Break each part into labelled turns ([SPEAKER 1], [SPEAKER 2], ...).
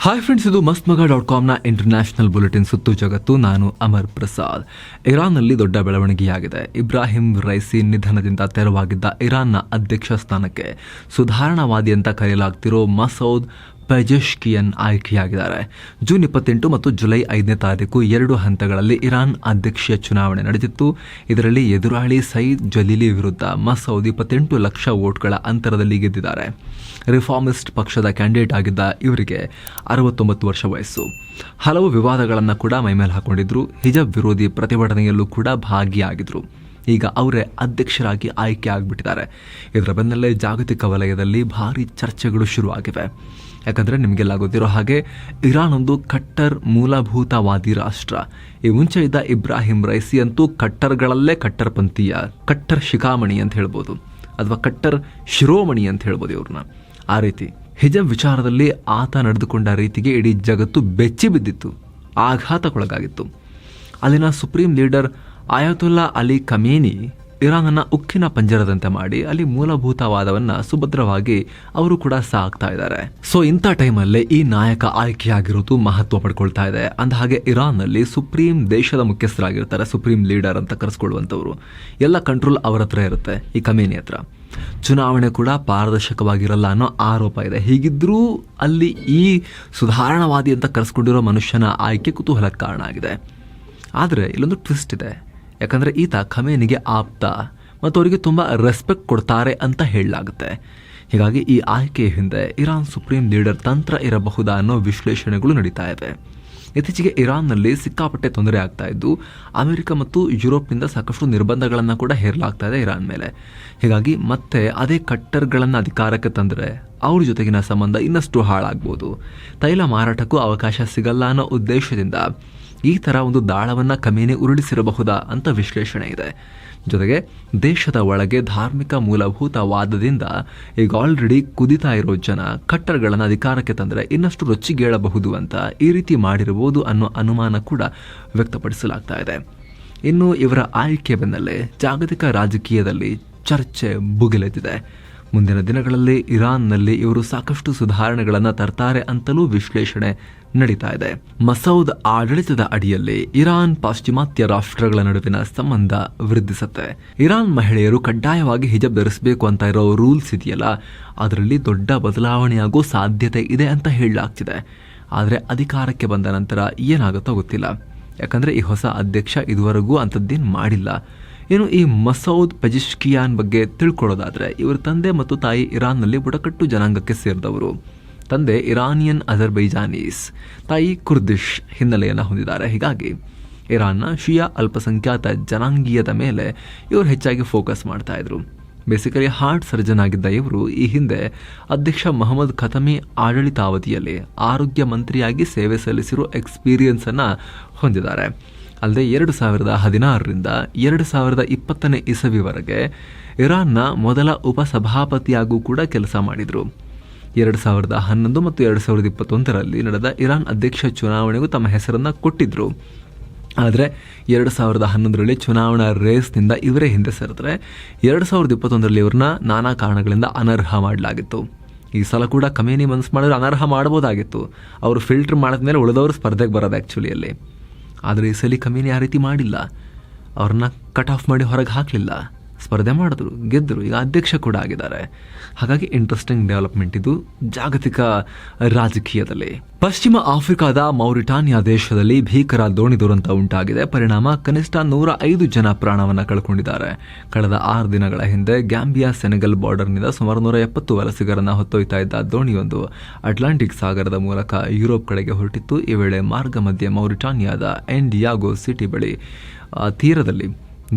[SPEAKER 1] Hi friends, ಇದು ಮಸ್ತ್ಮಗ.com international bulletin ಸುತ್ತು ಜಗತ್ತು. ನಾನು ಅಮರ್ ಪ್ರಸಾದ್. ಇರಾನ್ನಲ್ಲಿ ದೊಡ್ಡ ಬೆಳವಣಿಗೆಯಾಗಿದೆ. ಇಬ್ರಾಹಿಂ ರೈಸಿ ನಿಧನದಿಂದ ತೆರವಾಗಿದ್ದ ಇರಾನ್ನ ಅಧ್ಯಕ್ಷ ಸ್ಥಾನಕ್ಕೆ ಸುಧಾರಣಾವಾದಿ ಅಂತ ಕರೆಯಲಾಗ್ತಿರೋ ಮಸೌದ್ ಪೆಜೆಶ್ಕಿಯನ್ ಆಯ್ಕೆಯಾಗಿದ್ದಾರೆ. ಜೂನ್ 28 ಮತ್ತು ಜುಲೈ 5ನೇ ತಾರೀಕು 2 ಹಂತಗಳಲ್ಲಿ ಇರಾನ್ ಅಧ್ಯಕ್ಷೀಯ ಚುನಾವಣೆ ನಡೆದಿತ್ತು. ಇದರಲ್ಲಿ ಎದುರಾಳಿ ಸೈದ್ ಜಲೀಲಿ ವಿರುದ್ಧ ಮಸೌದ್ 28 ಲಕ್ಷ ವೋಟ್ಗಳ ಅಂತರದಲ್ಲಿ ಗೆದ್ದಿದ್ದಾರೆ. ರಿಫಾರ್ಮಿಸ್ಟ್ ಪಕ್ಷದ ಕ್ಯಾಂಡಿಡೇಟ್ ಆಗಿದ್ದ ಇವರಿಗೆ 69 ವರ್ಷ ವಯಸ್ಸು. ಹಲವು ವಿವಾದಗಳನ್ನು ಕೂಡ ಮೈಮೇಲೆ ಹಾಕೊಂಡಿದ್ರು. ಹಿಜಾಬ್ ವಿರೋಧಿ ಪ್ರತಿಭಟನೆಯಲ್ಲೂ ಕೂಡ ಭಾಗಿಯಾಗಿದ್ರು. ಈಗ ಅವರೇ ಅಧ್ಯಕ್ಷರಾಗಿ ಆಯ್ಕೆ ಆಗಿಬಿಟ್ಟಿದ್ದಾರೆ. ಇದರ ಬೆನ್ನಲ್ಲೇ ಜಾಗತಿಕ ವಲಯದಲ್ಲಿ ಭಾರಿ ಚರ್ಚೆಗಳು ಶುರುವಾಗಿವೆ. ಯಾಕಂದರೆ ನಿಮಗೆಲ್ಲ ಗೊತ್ತಿರೋ ಹಾಗೆ ಇರಾನ್ ಒಂದು ಕಟ್ಟರ್ ಮೂಲಭೂತವಾದಿ ರಾಷ್ಟ್ರ. ಈ ಮುಂಚೆ ಇದ್ದ ಇಬ್ರಾಹಿಂ ರೈಸಿ ಅಂತೂ ಕಟ್ಟರ್ಗಳಲ್ಲೇ ಕಟ್ಟರ್ಪಂಥೀಯ, ಕಟ್ಟರ್ ಶಿಖಾಮಣಿ ಅಂತ ಹೇಳ್ಬೋದು, ಅಥವಾ ಕಟ್ಟರ್ ಶಿರೋಮಣಿ ಅಂತ ಹೇಳ್ಬೋದು ಇವ್ರನ್ನ. ಆ ರೀತಿ ಹಿಜಾಬ್ ವಿಚಾರದಲ್ಲಿ ಆತ ನಡೆದುಕೊಂಡ ರೀತಿಗೆ ಇಡೀ ಜಗತ್ತು ಬೆಚ್ಚಿ ಬಿದ್ದಿತ್ತು, ಆಘಾತಕ್ಕೊಳಗಾಗಿತ್ತು. ಅಲ್ಲಿನ supreme leader Ayatollah Ali Khamenei ಇರಾನನ್ನು ಉಕ್ಕಿನ ಪಂಜರದಂತೆ ಮಾಡಿ ಅಲ್ಲಿ ಮೂಲಭೂತವಾದವನ್ನು ಸುಭದ್ರವಾಗಿ ಅವರು ಕೂಡ ಸಾಕ್ತಾ ಇದ್ದಾರೆ. ಸೊ ಇಂಥ ಟೈಮಲ್ಲೇ ಈ ನಾಯಕ ಆಯ್ಕೆಯಾಗಿರೋದು ಮಹತ್ವ ಪಡ್ಕೊಳ್ತಾ ಇದೆ. ಅಂದ ಹಾಗೆ ಇರಾನ್ನಲ್ಲಿ ಸುಪ್ರೀಂ ದೇಶದ ಮುಖ್ಯಸ್ಥರಾಗಿರ್ತಾರೆ, ಸುಪ್ರೀಂ ಲೀಡರ್ ಅಂತ ಕರೆಸ್ಕೊಳ್ಳುವಂಥವ್ರು. ಎಲ್ಲ ಕಂಟ್ರೋಲ್ ಅವರ ಹತ್ರ ಇರುತ್ತೆ, ಈ ಖಮೇನಿ ಹತ್ರ. ಚುನಾವಣೆ ಕೂಡ ಪಾರದರ್ಶಕವಾಗಿರಲ್ಲ ಅನ್ನೋ ಆರೋಪ ಇದೆ. ಹೀಗಿದ್ರೂ ಅಲ್ಲಿ ಈ ಸುಧಾರಣಾವಾದಿ ಅಂತ ಕರೆಸ್ಕೊಂಡಿರೋ ಮನುಷ್ಯನ ಆಯ್ಕೆ ಕುತೂಹಲಕ್ಕೆ ಕಾರಣ ಆಗಿದೆ. ಆದರೆ ಇಲ್ಲೊಂದು ಟ್ವಿಸ್ಟ್ ಇದೆ. ಯಾಕಂದರೆ ಈತ ಖಮೇನಿಗೆ ಆಪ್ತ ಮತ್ತು ಅವರಿಗೆ ತುಂಬ ರೆಸ್ಪೆಕ್ಟ್ ಕೊಡ್ತಾರೆ ಅಂತ ಹೇಳಲಾಗುತ್ತೆ. ಹೀಗಾಗಿ ಈ ಆಯ್ಕೆಯ ಹಿಂದೆ ಇರಾನ್ ಸುಪ್ರೀಂ ಲೀಡರ್ ತಂತ್ರ ಇರಬಹುದಾ ಅನ್ನೋ ವಿಶ್ಲೇಷಣೆಗಳು ನಡೀತಾ ಇವೆ. ಇತ್ತೀಚೆಗೆ ಇರಾನ್ನಲ್ಲಿ ಸಿಕ್ಕಾಪಟ್ಟೆ ತೊಂದರೆ ಆಗ್ತಾ ಇದ್ದು ಅಮೆರಿಕ ಮತ್ತು ಯುರೋಪ್ನಿಂದ ಸಾಕಷ್ಟು ನಿರ್ಬಂಧಗಳನ್ನು ಕೂಡ ಹೇರಲಾಗ್ತಾ ಇದೆ ಇರಾನ್ ಮೇಲೆ. ಹೀಗಾಗಿ ಮತ್ತೆ ಅದೇ ಕಟ್ಟರ್ಗಳನ್ನು ಅಧಿಕಾರಕ್ಕೆ ತಂದರೆ ಅವ್ರ ಜೊತೆಗಿನ ಸಂಬಂಧ ಇನ್ನಷ್ಟು ಹಾಳಾಗ್ಬೋದು. ತೈಲ ಮಾರಾಟಕ್ಕೂ ಅವಕಾಶ ಸಿಗಲ್ಲ ಅನ್ನೋ ಉದ್ದೇಶದಿಂದ ಈ ಥರ ಒಂದು ದಾಳವನ್ನು ಖಮೇನಿ ಉರುಳಿಸಿರಬಹುದಾ ಅಂತ ವಿಶ್ಲೇಷಣೆ ಇದೆ. ಜೊತೆಗೆ ದೇಶದ ಒಳಗೆ ಧಾರ್ಮಿಕ ಮೂಲಭೂತವಾದದಿಂದ ಈಗ ಆಲ್ರೆಡಿ ಕುದಿತಾ ಇರೋ ಜನ ಕಟ್ಟರ್ಗಳನ್ನು ಅಧಿಕಾರಕ್ಕೆ ತಂದರೆ ಇನ್ನಷ್ಟು ರೊಚ್ಚಿಗೇಳಬಹುದು ಅಂತ ಈ ರೀತಿ ಮಾಡಿರಬಹುದು ಅನ್ನೋ ಅನುಮಾನ ಕೂಡ ವ್ಯಕ್ತಪಡಿಸಲಾಗ್ತಾ ಇದೆ. ಇನ್ನು ಇವರ ಆಯ್ಕೆ ಬೆನ್ನಲ್ಲೇ ಜಾಗತಿಕ ರಾಜಕೀಯದಲ್ಲಿ ಚರ್ಚೆ ಭುಗಿಲೆದ್ದಿದೆ. ಮುಂದಿನ ದಿನಗಳಲ್ಲಿ ಇರಾನ್ನಲ್ಲಿ ಇವರು ಸಾಕಷ್ಟು ಸುಧಾರಣೆಗಳನ್ನು ತರ್ತಾರೆ ಅಂತಲೂ ವಿಶ್ಲೇಷಣೆ ನಡೀತಾ ಇದೆ. ಮಸೌದ್ ಆಡಳಿತದ ಅಡಿಯಲ್ಲಿ ಇರಾನ್ ಪಾಶ್ಚಿಮಾತ್ಯ ರಾಷ್ಟ್ರಗಳ ನಡುವಿನ ಸಂಬಂಧ ವೃದ್ಧಿಸುತ್ತೆ. ಇರಾನ್ ಮಹಿಳೆಯರು ಕಡ್ಡಾಯವಾಗಿ ಹಿಜಾಬ್ ಧರಿಸಬೇಕು ಅಂತ ಇರೋ ರೂಲ್ಸ್ ಇದೆಯಲ್ಲ, ಅದರಲ್ಲಿ ದೊಡ್ಡ ಬದಲಾವಣೆಯಾಗೋ ಸಾಧ್ಯತೆ ಇದೆ ಅಂತ ಹೇಳಲಾಗ್ತಿದೆ. ಆದರೆ ಅಧಿಕಾರಕ್ಕೆ ಬಂದ ನಂತರ ಏನಾಗುತ್ತೋ ಗೊತ್ತಿಲ್ಲ. ಯಾಕಂದರೆ ಈ ಹೊಸ ಅಧ್ಯಕ್ಷ ಇದುವರೆಗೂ ಅಂಥದ್ದೇನು ಮಾಡಿಲ್ಲ. ಇನ್ನು ಈ ಮಸೌದ್ ಪೆಜೆಶ್ಕಿಯಾನ್ ಬಗ್ಗೆ ತಿಳ್ಕೊಳ್ಳೋದಾದರೆ, ಇವರ ತಂದೆ ಮತ್ತು ತಾಯಿ ಇರಾನ್ನಲ್ಲಿ ಬುಡಕಟ್ಟು ಜನಾಂಗಕ್ಕೆ ಸೇರಿದವರು. ತಂದೆ ಇರಾನಿಯನ್ ಅಜರ್ಬೈಜಾನೀಸ್, ತಾಯಿ ಕುರ್ದಿಶ್ ಹಿನ್ನೆಲೆಯನ್ನು ಹೊಂದಿದ್ದಾರೆ. ಹೀಗಾಗಿ ಇರಾನ್ನ ಶಿಯಾ ಅಲ್ಪಸಂಖ್ಯಾತ ಜನಾಂಗೀಯದ ಮೇಲೆ ಇವರು ಹೆಚ್ಚಾಗಿ ಫೋಕಸ್ ಮಾಡ್ತಾ ಇದ್ರು. ಬೇಸಿಕಲಿ ಹಾರ್ಟ್ ಸರ್ಜನ್ ಆಗಿದ್ದ ಇವರು ಈ ಹಿಂದೆ ಅಧ್ಯಕ್ಷ ಮೊಹಮ್ಮದ್ ಖತಮಿ ಆಡಳಿತಾವಧಿಯಲ್ಲಿ ಆರೋಗ್ಯ ಮಂತ್ರಿಯಾಗಿ ಸೇವೆ ಸಲ್ಲಿಸಿರೋ ಎಕ್ಸ್ಪೀರಿಯನ್ಸನ್ನು ಹೊಂದಿದ್ದಾರೆ. ಅಲ್ಲದೆ 2016ರಿಂದ 2020ನೇ ಇಸವಿವರೆಗೆ ಇರಾನ್ನ ಮೊದಲ ಉಪಸಭಾಪತಿಯಾಗೂ ಕೂಡ ಕೆಲಸ ಮಾಡಿದರು. 2011 ಮತ್ತು 2021ರಲ್ಲಿ ನಡೆದ ಇರಾನ್ ಅಧ್ಯಕ್ಷ ಚುನಾವಣೆಗೂ ತಮ್ಮ ಹೆಸರನ್ನು ಕೊಟ್ಟಿದ್ದರು. ಆದರೆ 2011ರಲ್ಲಿ ಚುನಾವಣಾ ರೇಸ್ನಿಂದ ಇವರೇ ಹಿಂದೆ ಸರಿದ್ರೆ 2021ರಲ್ಲಿ ಇವ್ರನ್ನ ನಾನಾ ಕಾರಣಗಳಿಂದ ಅನರ್ಹ ಮಾಡಲಾಗಿತ್ತು. ಈ ಸಲ ಕೂಡ ಖಮೇನಿ ಮನಸ್ಸು ಮಾಡಿದ್ರೆ ಅನರ್ಹ ಮಾಡ್ಬೋದಾಗಿತ್ತು. ಅವರು ಫಿಲ್ಟರ್ ಮಾಡಿದ್ಮೇಲೆ ಉಳಿದವರು ಸ್ಪರ್ಧೆಗೆ ಬರೋದು ಆ್ಯಕ್ಚುಲಿಯಲ್ಲಿ. ಆದರೆ ಈ ಸಲ ಖಮೇನಿ ಆ ರೀತಿ ಮಾಡಿಲ್ಲ. ಅವ್ರನ್ನ ಕಟ್ ಆಫ್ ಮಾಡಿ ಹೊರಗೆ ಹಾಕಲಿಲ್ಲ, ಸ್ಪರ್ಧೆ ಮಾಡಿದ್ರು, ಗೆದ್ದರು, ಈಗ ಅಧ್ಯಕ್ಷ ಕೂಡ ಆಗಿದ್ದಾರೆ. ಹಾಗಾಗಿ ಇಂಟ್ರೆಸ್ಟಿಂಗ್ ಡೆವಲಪ್ಮೆಂಟ್ ಇದು ಜಾಗತಿಕ ರಾಜಕೀಯದಲ್ಲಿ. ಪಶ್ಚಿಮ ಆಫ್ರಿಕಾದ ಮೌರಿಟಾನಿಯಾ ದೇಶದಲ್ಲಿ ಭೀಕರ ದೋಣಿ ದುರಂತ ಉಂಟಾಗಿದೆ. ಪರಿಣಾಮ ಕನಿಷ್ಠ 105 ಜನ ಪ್ರಾಣವನ್ನು ಕಳ್ಕೊಂಡಿದ್ದಾರೆ. ಕಳೆದ 6 ದಿನಗಳ ಹಿಂದೆ ಗ್ಯಾಂಬಿಯಾ ಸೆನೆಗಲ್ ಬಾರ್ಡರ್ನಿಂದ ಸುಮಾರು 170 ವಲಸಿಗರನ್ನು ಹೊತ್ತೊಯ್ತಾ ಇದ್ದ ದೋಣಿಯೊಂದು ಅಟ್ಲಾಂಟಿಕ್ ಸಾಗರದ ಮೂಲಕ ಯುರೋಪ್ ಕಡೆಗೆ ಹೊರಟಿತ್ತು. ಈ ವೇಳೆ ಮಾರ್ಗ ಮಧ್ಯೆ ಮೌರಿಟಾನಿಯಾದ ಎಂಡಿಯಾಗೋ ಸಿಟಿ ಬಳಿ ತೀರದಲ್ಲಿ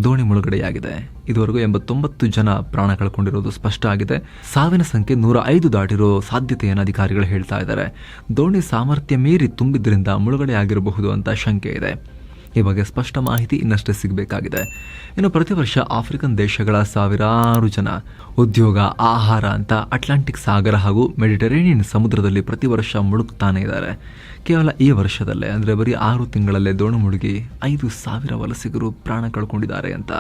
[SPEAKER 1] ದೋಣಿ ಮುಳುಗಡೆಯಾಗಿದೆ. ಇದುವರೆಗೂ 89 ಜನ ಪ್ರಾಣ ಕಳ್ಕೊಂಡಿರೋದು ಸ್ಪಷ್ಟ ಆಗಿದೆ. ಸಾವಿನ ಸಂಖ್ಯೆ 105 ದಾಟಿರೋ ಸಾಧ್ಯತೆಯನ್ನು ಅಧಿಕಾರಿಗಳು ಹೇಳ್ತಾ ಇದ್ದಾರೆ. ದೋಣಿ ಸಾಮರ್ಥ್ಯ ಮೀರಿ ತುಂಬಿದ್ರಿಂದ ಮುಳುಗಡೆಯಾಗಿರಬಹುದು ಅಂತ ಶಂಕೆ ಇದೆ. ಈ ಬಗ್ಗೆ ಸ್ಪಷ್ಟ ಮಾಹಿತಿ ಇನ್ನಷ್ಟೇ ಸಿಗಬೇಕಾಗಿದೆ. ಇನ್ನು ಪ್ರತಿ ವರ್ಷ ಆಫ್ರಿಕನ್ ದೇಶಗಳ ಸಾವಿರಾರು ಜನ ಉದ್ಯೋಗ, ಆಹಾರ ಅಂತ ಅಟ್ಲಾಂಟಿಕ್ ಸಾಗರ ಹಾಗೂ ಮೆಡಿಟರೇನಿಯನ್ ಸಮುದ್ರದಲ್ಲಿ ಪ್ರತಿ ವರ್ಷ ಮುಳುಗ್ತಾನೆ ಇದ್ದಾರೆ. ಕೇವಲ ಈ ವರ್ಷದಲ್ಲೇ ಅಂದರೆ ಬರೀ 6 ತಿಂಗಳಲ್ಲೇ ದೋಣಿ ಮುಳುಗಿ 5,000 ವಲಸಿಗರು ಪ್ರಾಣ ಕಳ್ಕೊಂಡಿದ್ದಾರೆ ಅಂತ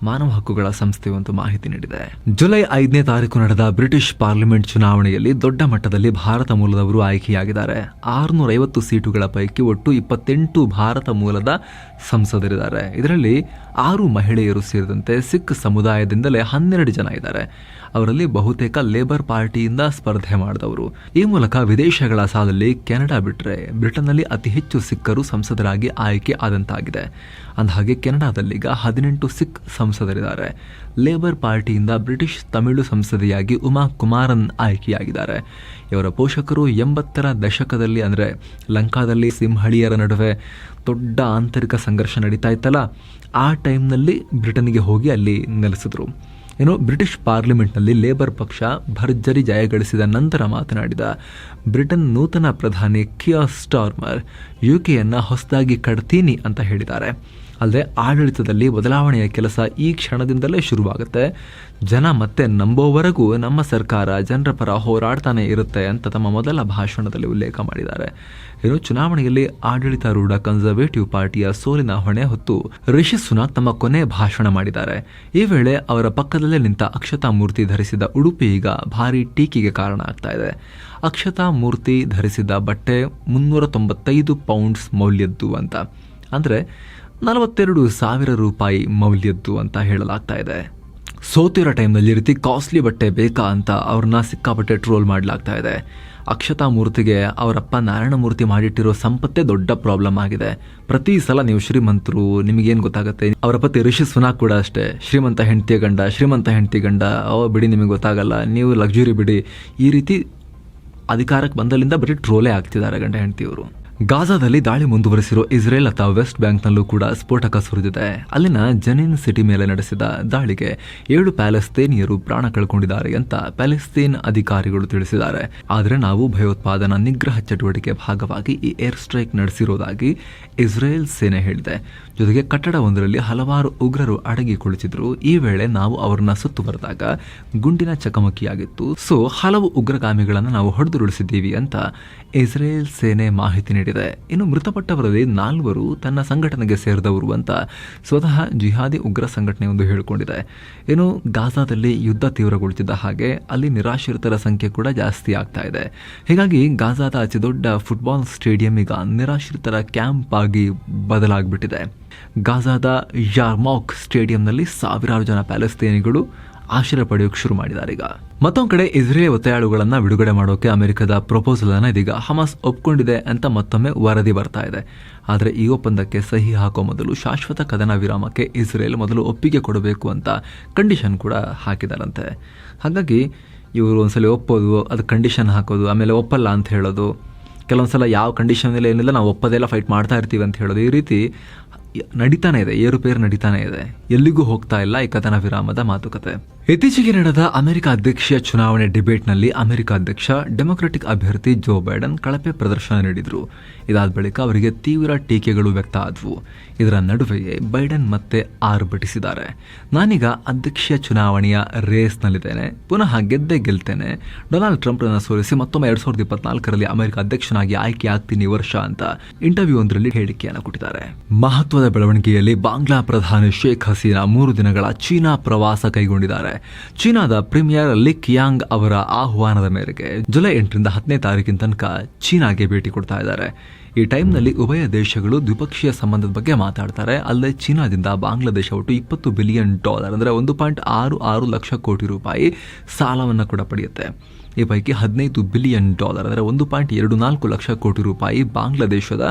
[SPEAKER 1] ಮಾನವ ಹಕ್ಕುಗಳ ಸಂಸ್ಥೆಯು ಒಂದು ಮಾಹಿತಿ ನೀಡಿದೆ. ಜುಲೈ 5ನೇ ತಾರೀಕು ನಡೆದ ಬ್ರಿಟಿಷ್ ಪಾರ್ಲಿಮೆಂಟ್ ಚುನಾವಣೆಯಲ್ಲಿ ದೊಡ್ಡ ಮಟ್ಟದಲ್ಲಿ ಭಾರತ ಮೂಲದವರು ಆಯ್ಕೆಯಾಗಿದ್ದಾರೆ. 650 ಸೀಟುಗಳ ಪೈಕಿ ಒಟ್ಟು 28 ಭಾರತ ಮೂಲದ ಸಂಸದರಿದ್ದಾರೆ. ಇದರಲ್ಲಿ 6 ಮಹಿಳೆಯರು ಸೇರಿದಂತೆ ಸಿಖ್ ಸಮುದಾಯದಿಂದಲೇ 12 ಜನ ಇದ್ದಾರೆ. ಅವರಲ್ಲಿ ಬಹುತೇಕ ಲೇಬರ್ ಪಾರ್ಟಿಯಿಂದ ಸ್ಪರ್ಧೆ ಮಾಡಿದವರು. ಈ ಮೂಲಕ ವಿದೇಶಗಳ ಸಾಲಲ್ಲಿ ಕೆನಡಾ ಬಿಟ್ಟರೆ ಬ್ರಿಟನ್ನಲ್ಲಿ ಅತಿ ಹೆಚ್ಚು ಸಿಖ್ಖರು ಸಂಸದರಾಗಿ ಆಯ್ಕೆ ಆದಂತಾಗಿದೆ. ಅಂದಹಾಗೆ ಕೆನಡಾದಲ್ಲೀಗ 18 ಸಿಖ್ ಸಂಸದರಿದ್ದಾರೆ. ಲೇಬರ್ ಪಾರ್ಟಿಯಿಂದ ಬ್ರಿಟಿಷ್ ತಮಿಳು ಸಂಸದೆಯಾಗಿ ಉಮಾ ಕುಮಾರನ್ ಆಯ್ಕೆಯಾಗಿದ್ದಾರೆ. ಇವರ ಪೋಷಕರು 80ರ ದಶಕದಲ್ಲಿ ಅಂದರೆ ಲಂಕಾದಲ್ಲಿ ಸಿಂಹಳಿಯರ ನಡುವೆ ದೊಡ್ಡ ಆಂತರಿಕ ಸಂಘರ್ಷ ನಡೀತಾ ಇತ್ತಲ್ಲ, ಆ ಟೈಮ್ನಲ್ಲಿ ಬ್ರಿಟನ್ಗೆ ಹೋಗಿ ಅಲ್ಲಿ ನೆಲೆಸಿದ್ರು. ಬ್ರಿಟಿಷ್ ಪಾರ್ಲಿಮೆಂಟ್ನಲ್ಲಿ ಲೇಬರ್ ಪಕ್ಷ ಭರ್ಜರಿ ಜಯಗಳಿಸಿದ ನಂತರ ಮಾತನಾಡಿದ ಬ್ರಿಟನ್ ನೂತನ ಪ್ರಧಾನಿ ಕಿಯರ್ ಸ್ಟಾರ್ಮರ್ ಯುಕೆಯನ್ನು ಹೊಸದಾಗಿ ಕಟ್ತೀನಿ ಅಂತ ಹೇಳಿದ್ದಾರೆ. ಅಲ್ಲದೆ ಆಡಳಿತದಲ್ಲಿ ಬದಲಾವಣೆಯ ಕೆಲಸ ಈ ಕ್ಷಣದಿಂದಲೇ ಶುರುವಾಗುತ್ತೆ. ಜನ ಮತ್ತೆ ನಂಬೋವರೆಗೂ ನಮ್ಮ ಸರ್ಕಾರ ಜನರ ಪರ ಹೋರಾಡ್ತಾನೆ ಇರುತ್ತೆ ಅಂತ ತಮ್ಮ ಮೊದಲ ಭಾಷಣದಲ್ಲಿ ಉಲ್ಲೇಖ ಮಾಡಿದ್ದಾರೆ. ಚುನಾವಣೆಯಲ್ಲಿ ಆಡಳಿತಾರೂಢ ಕನ್ಸರ್ವೇಟಿವ್ ಪಾರ್ಟಿಯ ಸೋಲಿನ ಹೊಣೆ ಹೊತ್ತು ರಿಷಿ ಸುನಾಕ್ ತಮ್ಮ ಕೊನೆ ಭಾಷಣ ಮಾಡಿದ್ದಾರೆ. ಈ ವೇಳೆ ಅವರ ಪಕ್ಕದಲ್ಲೇ ನಿಂತ ಅಕ್ಷತಾ ಮೂರ್ತಿ ಧರಿಸಿದ ಉಡುಪು ಈಗ ಭಾರಿ ಟೀಕೆಗೆ ಕಾರಣ ಆಗ್ತಾ ಇದೆ. ಅಕ್ಷತಾ ಮೂರ್ತಿ ಧರಿಸಿದ ಬಟ್ಟೆ 395 ಪೌಂಡ್ಸ್ ಮೌಲ್ಯದ್ದು ಅಂತ, ಅಂದರೆ 42,000 ರೂಪಾಯಿ ಮೌಲ್ಯದ್ದು ಅಂತ ಹೇಳಲಾಗ್ತಾ ಇದೆ. ಸೋತಿರೋ ಟೈಮ್ನಲ್ಲಿ ಈ ರೀತಿ ಕಾಸ್ಟ್ಲಿ ಬಟ್ಟೆ ಬೇಕಾ ಅಂತ ಅವ್ರನ್ನ ಸಿಕ್ಕಾಪಟ್ಟೆ ಟ್ರೋಲ್ ಮಾಡಲಾಗ್ತಾ ಇದೆ. ಅಕ್ಷತಾ ಮೂರ್ತಿಗೆ ಅವರಪ್ಪ ನಾರಾಯಣ ಮೂರ್ತಿ ಮಾಡಿಟ್ಟಿರೋ ಸಂಪತ್ತೇ ದೊಡ್ಡ ಪ್ರಾಬ್ಲಮ್ ಆಗಿದೆ. ಪ್ರತಿ ಸಲ ನೀವು ಶ್ರೀಮಂತರು, ನಿಮಗೇನು ಗೊತ್ತಾಗುತ್ತೆ. ಅವರ ಪತಿ ರಿಷಿ ಸುನಾಕ್ ಕೂಡ ಅಷ್ಟೇ, ಶ್ರೀಮಂತ ಹೆಂಡತಿ ಗಂಡ ಬಿಡಿ, ನಿಮಗೆ ಗೊತ್ತಾಗಲ್ಲ, ನೀವು ಲಕ್ಸುರಿ ಬಿಡಿ, ಈ ರೀತಿ ಅಧಿಕಾರಕ್ಕೆ ಬಂದಲ್ಲಿಂದ ಬರೀ ಟ್ರೋಲೇ ಆಗ್ತಿದ್ದಾರೆ ಗಂಡ ಹೆಂಡತಿಯವರು. ಗಾಜಾದಲ್ಲಿ ದಾಳಿ ಮುಂದುವರೆಸಿರೋ ಇಸ್ರೇಲ್ ಅಥವಾ ವೆಸ್ಟ್ ಬ್ಯಾಂಕ್ನಲ್ಲೂ ಕೂಡ ಸ್ಫೋಟಕ ಸುರಿದಿದೆ. ಅಲ್ಲಿನ ಜನಿನ್ ಸಿಟಿ ಮೇಲೆ ನಡೆಸಿದ ದಾಳಿಗೆ 7 ಪ್ಯಾಲೆಸ್ತೇನಿಯರು ಪ್ರಾಣ ಕಳ್ಕೊಂಡಿದ್ದಾರೆ ಅಂತ ಪ್ಯಾಲೆಸ್ತೇನ್ ಅಧಿಕಾರಿಗಳು ತಿಳಿಸಿದ್ದಾರೆ. ಆದರೆ ನಾವು ಭಯೋತ್ಪಾದನಾ ನಿಗ್ರಹ ಚಟುವಟಿಕೆ ಭಾಗವಾಗಿ ಈ ಏರ್ ಸ್ಟ್ರೈಕ್ ನಡೆಸಿರೋದಾಗಿ ಇಸ್ರೇಲ್ ಸೇನೆ ಹೇಳಿದೆ. ಜೊತೆಗೆ ಕಟ್ಟಡವೊಂದರಲ್ಲಿ ಹಲವಾರು ಉಗ್ರರು ಅಡಗಿ ಕುಳಿತಿದ್ರು. ಈ ವೇಳೆ ನಾವು ಅವರನ್ನ ಸುತ್ತುವರೆದಾಗ ಗುಂಡಿನ ಚಕಮಕಿಯಾಗಿತ್ತು. ಸೊ ಹಲವು ಉಗ್ರಗಾಮಿಗಳನ್ನು ನಾವು ಹೊಡೆದುರುಳಿಸಿದ್ದೀವಿ ಅಂತ ಇಸ್ರೇಲ್ ಸೇನೆ ಮಾಹಿತಿ ನೀಡಿದೆ. ಇನ್ನು ಮೃತಪಟ್ಟವರಲ್ಲಿ 4 ತನ್ನ ಸಂಘಟನೆಗೆ ಸೇರಿದವರು ಅಂತ ಸ್ವತಃ ಜಿಹಾದಿ ಉಗ್ರ ಸಂಘಟನೆಯೊಂದು ಹೇಳಿಕೊಂಡಿದೆ. ಇನ್ನು ಗಾಜಾದಲ್ಲಿ ಯುದ್ಧ ತೀವ್ರಗೊಳ್ತಿದ್ದ ಹಾಗೆ ಅಲ್ಲಿ ನಿರಾಶ್ರಿತರ ಸಂಖ್ಯೆ ಕೂಡ ಜಾಸ್ತಿ ಆಗ್ತಾ ಇದೆ. ಹೀಗಾಗಿ ಗಾಜಾದ ಅತಿ ದೊಡ್ಡ ಫುಟ್ಬಾಲ್ ಸ್ಟೇಡಿಯಂ ಈಗ ನಿರಾಶ್ರಿತರ ಕ್ಯಾಂಪ್ ಆಗಿ ಬದಲಾಗ್ಬಿಟ್ಟಿದೆ. ಗಾಜಾದ ಯಾರ್ಮೌಕ್ ಸ್ಟೇಡಿಯಂನಲ್ಲಿ ಸಾವಿರಾರು ಜನ ಪ್ಯಾಲೆಸ್ತೇನಿಗಳು ಆಶ್ರಯ ಪಡೆಯೋಕೆ ಶುರು ಮಾಡಿದ್ದಾರೆ. ಈಗ ಮತ್ತೊಂದು ಕಡೆ ಇಸ್ರೇಲ್ ಒತ್ತೆಯಾಳುಗಳನ್ನು ಬಿಡುಗಡೆ ಮಾಡೋಕೆ ಅಮೆರಿಕದ ಪ್ರಪೋಸಲ್ ಅನ್ನು ಇದೀಗ ಹಮಾಸ್ ಒಪ್ಕೊಂಡಿದೆ ಅಂತ ಮತ್ತೊಮ್ಮೆ ವರದಿ ಬರ್ತಾ ಇದೆ. ಆದರೆ ಈ ಒಪ್ಪಂದಕ್ಕೆ ಸಹಿ ಹಾಕೋ ಮೊದಲು ಶಾಶ್ವತ ಕದನ ವಿರಾಮಕ್ಕೆ ಇಸ್ರೇಲ್ ಮೊದಲು ಒಪ್ಪಿಗೆ ಕೊಡಬೇಕು ಅಂತ ಕಂಡೀಷನ್ ಕೂಡ ಹಾಕಿದಾರಂತೆ. ಹಾಗಾಗಿ ಇವರು ಒಂದ್ಸಲ ಒಪ್ಪೋದು, ಅದು ಕಂಡೀಷನ್ ಹಾಕೋದು, ಆಮೇಲೆ ಒಪ್ಪಲ್ಲ ಅಂತ ಹೇಳೋದು, ಕೆಲವೊಂದ್ಸಲ ಯಾವ ಕಂಡೀಷನ್ ಮೇಲೆ ಏನಿಲ್ಲ ನಾವು ಒಪ್ಪದೆಲ್ಲ ಫೈಟ್ ಮಾಡ್ತಾ ಇರ್ತೀವಿ ಅಂತ ಹೇಳೋದು, ಈ ರೀತಿ ನಡೀತಾನೆ ಇದೆ, ಏರುಪೇರು ನಡೀತಾನೆ ಇದೆ. ಎಲ್ಲಿಗೂ ಹೋಗ್ತಾ ಇಲ್ಲ ಈ ಕದನ ವಿರಾಮದ ಮಾತುಕತೆ. ಇತ್ತೀಚೆಗೆ ನಡೆದ ಅಮೆರಿಕ ಅಧ್ಯಕ್ಷೀಯ ಚುನಾವಣೆ ಡಿಬೇಟ್ನಲ್ಲಿ ಅಮೆರಿಕ ಅಧ್ಯಕ್ಷ ಡೆಮೊಕ್ರೆಟಿಕ್ ಅಭ್ಯರ್ಥಿ ಜೋ ಬೈಡನ್ ಕಳಪೆ ಪ್ರದರ್ಶನ ನೀಡಿದ್ರು. ಇದಾದ ಬಳಿಕ ಅವರಿಗೆ ತೀವ್ರ ಟೀಕೆಗಳು ವ್ಯಕ್ತ ಆದವು. ಇದರ ನಡುವೆಯೇ ಬೈಡನ್ ಮತ್ತೆ ಆರ್ಭಟಿಸಿದ್ದಾರೆ. ನಾನೀಗ ಅಧ್ಯಕ್ಷೀಯ ಚುನಾವಣೆಯ ರೇಸ್ನಲ್ಲಿದ್ದೇನೆ, ಪುನಃ ಗೆಲ್ತೇನೆ, ಡೊನಾಲ್ಡ್ ಟ್ರಂಪ್ರನ್ನು ಸೋಲಿಸಿ ಮತ್ತೊಮ್ಮೆ 2024ರಲ್ಲಿ ಅಮೆರಿಕ ಅಧ್ಯಕ್ಷನಾಗಿ ಆಯ್ಕೆ ಆಗ್ತೀನಿ ವರ್ಷ ಅಂತ ಇಂಟರ್ವ್ಯೂ ಒಂದರಲ್ಲಿ ಹೇಳಿಕೆಯನ್ನು ಕೊಟ್ಟಿದ್ದಾರೆ. ಮಹತ್ವದ ಬೆಳವಣಿಗೆಯಲ್ಲಿ ಬಾಂಗ್ಲಾ ಪ್ರಧಾನಿ ಶೇಖ್ ಹಸೀನಾ 3 ದಿನಗಳ ಚೀನಾ ಪ್ರವಾಸ ಕೈಗೊಂಡಿದ್ದಾರೆ. ಚೀನಾದ ಪ್ರೀಮಿಯರ್ ಲಿ ಕಿಯಾಂಗ್ ಅವರ ಆಹ್ವಾನದ ಮೇರೆಗೆ ಜುಲೈ 8ರಿಂದ 10ನೇ ತಾರೀಕಿನ ತನಕ ಚೀನಾಗೆ ಭೇಟಿ ಕೊಡ್ತಾ ಇದ್ದಾರೆ. ಈ ಟೈಮ್ನಲ್ಲಿ ಉಭಯ ದೇಶಗಳು ದ್ವಿಪಕ್ಷೀಯ ಸಂಬಂಧದ ಬಗ್ಗೆ ಮಾತಾಡ್ತಾರೆ. ಅಲ್ಲದೆ ಚೀನಾದಿಂದ ಬಾಂಗ್ಲಾದೇಶ ಒಟ್ಟು $20 ಬಿಲಿಯನ್ ಅಂದರೆ 1.66 ಲಕ್ಷ ಕೋಟಿ ರೂಪಾಯಿ ಸಾಲವನ್ನು ಕೂಡ ಪಡೆಯುತ್ತೆ. ಈ ಪೈಕಿ $15 ಬಿಲಿಯನ್ ಅಂದರೆ 1.24 ಲಕ್ಷ ಕೋಟಿ ರೂಪಾಯಿ ಬಾಂಗ್ಲಾದೇಶದ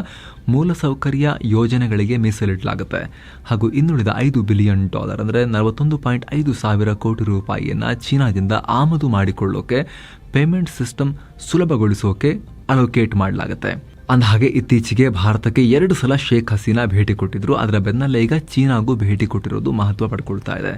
[SPEAKER 1] ಮೂಲಸೌಕರ್ಯ ಯೋಜನೆಗಳಿಗೆ ಮೀಸಲಿಡಲಾಗುತ್ತೆ. ಹಾಗೂ ಇನ್ನುಳಿದ $5 ಬಿಲಿಯನ್ ಅಂದರೆ 41.5 ಸಾವಿರ ಕೋಟಿ ರೂಪಾಯಿಯನ್ನು ಚೀನಾದಿಂದ ಆಮದು ಮಾಡಿಕೊಳ್ಳೋಕೆ, ಪೇಮೆಂಟ್ ಸಿಸ್ಟಮ್ ಸುಲಭಗೊಳಿಸೋಕೆ ಅಲೋಕೇಟ್ ಮಾಡಲಾಗುತ್ತೆ. ಅಂದಹಾಗೆ ಇತ್ತೀಚೆಗೆ ಭಾರತಕ್ಕೆ 2 ಸಲ ಶೇಖ್ ಹಸೀನಾ ಭೇಟಿ ಕೊಟ್ಟಿದ್ರು. ಅದರ ಬೆನ್ನಲ್ಲೇ ಈಗ ಚೀನಾಗೂ ಭೇಟಿ ಕೊಟ್ಟಿರೋದು ಮಹತ್ವ ಪಡ್ಕೊಳ್ತಾ ಇದೆ.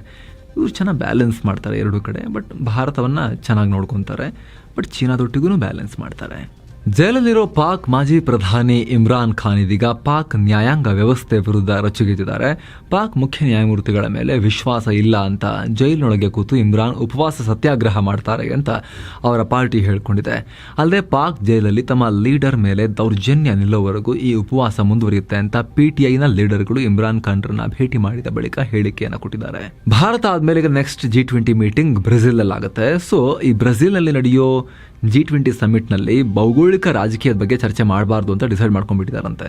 [SPEAKER 1] ಇವರು ಚೆನ್ನಾಗಿ ಬ್ಯಾಲೆನ್ಸ್ ಮಾಡ್ತಾರೆ ಎರಡೂ ಕಡೆ. ಬಟ್ ಭಾರತವನ್ನು ಚೆನ್ನಾಗಿ ನೋಡ್ಕೊತಾರೆ, ಬಟ್ ಚೀನಾದೊಟ್ಟಿಗೂ ಬ್ಯಾಲೆನ್ಸ್ ಮಾಡ್ತಾರೆ. ಜೈಲಲ್ಲಿರೋ ಪಾಕ್ ಮಾಜಿ ಪ್ರಧಾನಿ ಇಮ್ರಾನ್ ಖಾನ್ ಇದೀಗ ಪಾಕ್ ನ್ಯಾಯಾಂಗ ವ್ಯವಸ್ಥೆ ವಿರುದ್ಧ ರೊಚ್ಚಿಗೆದ್ದಿದ್ದಾರೆ. ಪಾಕ್ ಮುಖ್ಯ ನ್ಯಾಯಮೂರ್ತಿಗಳ ಮೇಲೆ ವಿಶ್ವಾಸ ಇಲ್ಲ ಅಂತ ಜೈಲಿನೊಳಗೆ ಕೂತು ಇಮ್ರಾನ್ ಉಪವಾಸ ಸತ್ಯಾಗ್ರಹ ಮಾಡ್ತಾರೆ ಅಂತ ಅವರ ಪಾರ್ಟಿ ಹೇಳ್ಕೊಂಡಿದೆ. ಅಲ್ಲದೆ ಪಾಕ್ ಜೈಲಲ್ಲಿ ತಮ್ಮ ಲೀಡರ್ ಮೇಲೆ ದೌರ್ಜನ್ಯ ನಿಲ್ಲುವವರೆಗೂ ಈ ಉಪವಾಸ ಮುಂದುವರಿಯುತ್ತೆ ಅಂತ PTIನ ಲೀಡರ್ಗಳು ಇಮ್ರಾನ್ ಖಾನ್ರನ್ನ ಭೇಟಿ ಮಾಡಿದ ಬಳಿಕ ಹೇಳಿಕೆಯನ್ನು ಕೊಟ್ಟಿದ್ದಾರೆ. ಭಾರತ ಆದ್ಮೇಲೆ ನೆಕ್ಸ್ಟ್ G20 ಮೀಟಿಂಗ್ ಬ್ರೆಜಿಲ್ ಅಲ್ಲಿ ಆಗುತ್ತೆ. ಸೊ ಈ ಬ್ರೆಜಿಲ್ ನಲ್ಲಿ ನಡೆಯೋ G20 ಸಮಿಟ್ನಲ್ಲಿ ಭೌಗೋಳಿಕ ರಾಜಕೀಯದ ಬಗ್ಗೆ ಚರ್ಚೆ ಮಾಡಬಾರ್ದು ಅಂತ ಡಿಸೈಡ್ ಮಾಡ್ಕೊಂಡ್ಬಿಟ್ಟಿದ್ದಾರಂತೆ.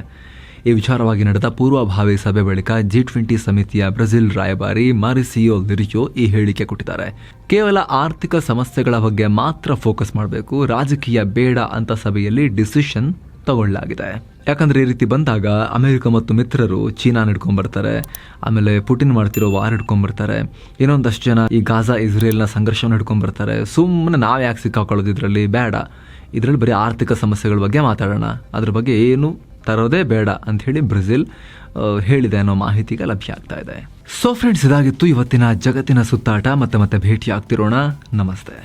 [SPEAKER 1] ಈ ವಿಚಾರವಾಗಿ ನಡೆದ ಪೂರ್ವಭಾವಿ ಸಭೆ ಬಳಿಕ G20 ಸಮಿತಿಯ ಬ್ರೆಜಿಲ್ ರಾಯಭಾರಿ ಮಾರಿಸಿಯೋ ಲಿರಿಯೋ ಈ ಹೇಳಿಕೆ ಕೊಟ್ಟಿದ್ದಾರೆ. ಕೇವಲ ಆರ್ಥಿಕ ಸಮಸ್ಯೆಗಳ ಬಗ್ಗೆ ಮಾತ್ರ ಫೋಕಸ್ ಮಾಡಬೇಕು, ರಾಜಕೀಯ ಬೇಡ ಅಂತ ಸಭೆಯಲ್ಲಿ ಡಿಸಿಷನ್ ತಗೊಳ್ಳಲಾಗಿದೆ. ಯಾಕಂದ್ರೆ ಈ ರೀತಿ ಬಂದಾಗ ಅಮೆರಿಕ ಮತ್ತು ಮಿತ್ರರು ಚೀನಾ ಹಿಡ್ಕೊಂಡ್ಬರ್ತಾರೆ, ಆಮೇಲೆ ಪುಟಿನ್ ಮಾಡ್ತಿರೋ ವಾರ್ ಹಿಡ್ಕೊಂಡ್ಬರ್ತಾರೆ, ಇನ್ನೊಂದಷ್ಟು ಜನ ಈ ಗಾಜಾ ಇಸ್ರೇಲ್ನ ಸಂಘರ್ಷವನ್ನು ಹಿಡ್ಕೊಂಡ್ಬರ್ತಾರೆ. ಸುಮ್ಮನೆ ನಾವು ಯಾಕೆ ಸಿಕ್ಕಾಕೊಳ್ಳೋದು ಇದರಲ್ಲಿ, ಬೇಡ, ಇದರಲ್ಲಿ ಬರೀ ಆರ್ಥಿಕ ಸಮಸ್ಯೆಗಳ ಬಗ್ಗೆ ಮಾತಾಡೋಣ, ಅದ್ರ ಬಗ್ಗೆ ಏನು ತರೋದೇ ಬೇಡ ಅಂತ ಹೇಳಿ ಬ್ರೆಜಿಲ್ ಹೇಳಿದೆ ಅನ್ನೋ ಮಾಹಿತಿಗೆ ಲಭ್ಯ ಆಗ್ತಾ ಇದೆ. ಸೊ ಫ್ರೆಂಡ್ಸ್, ಇದಾಗಿತ್ತು ಇವತ್ತಿನ ಜಗತ್ತಿನ ಸುತ್ತಾಟ. ಮತ್ತೆ ಭೇಟಿ ಆಗ್ತಿರೋಣ. ನಮಸ್ತೆ.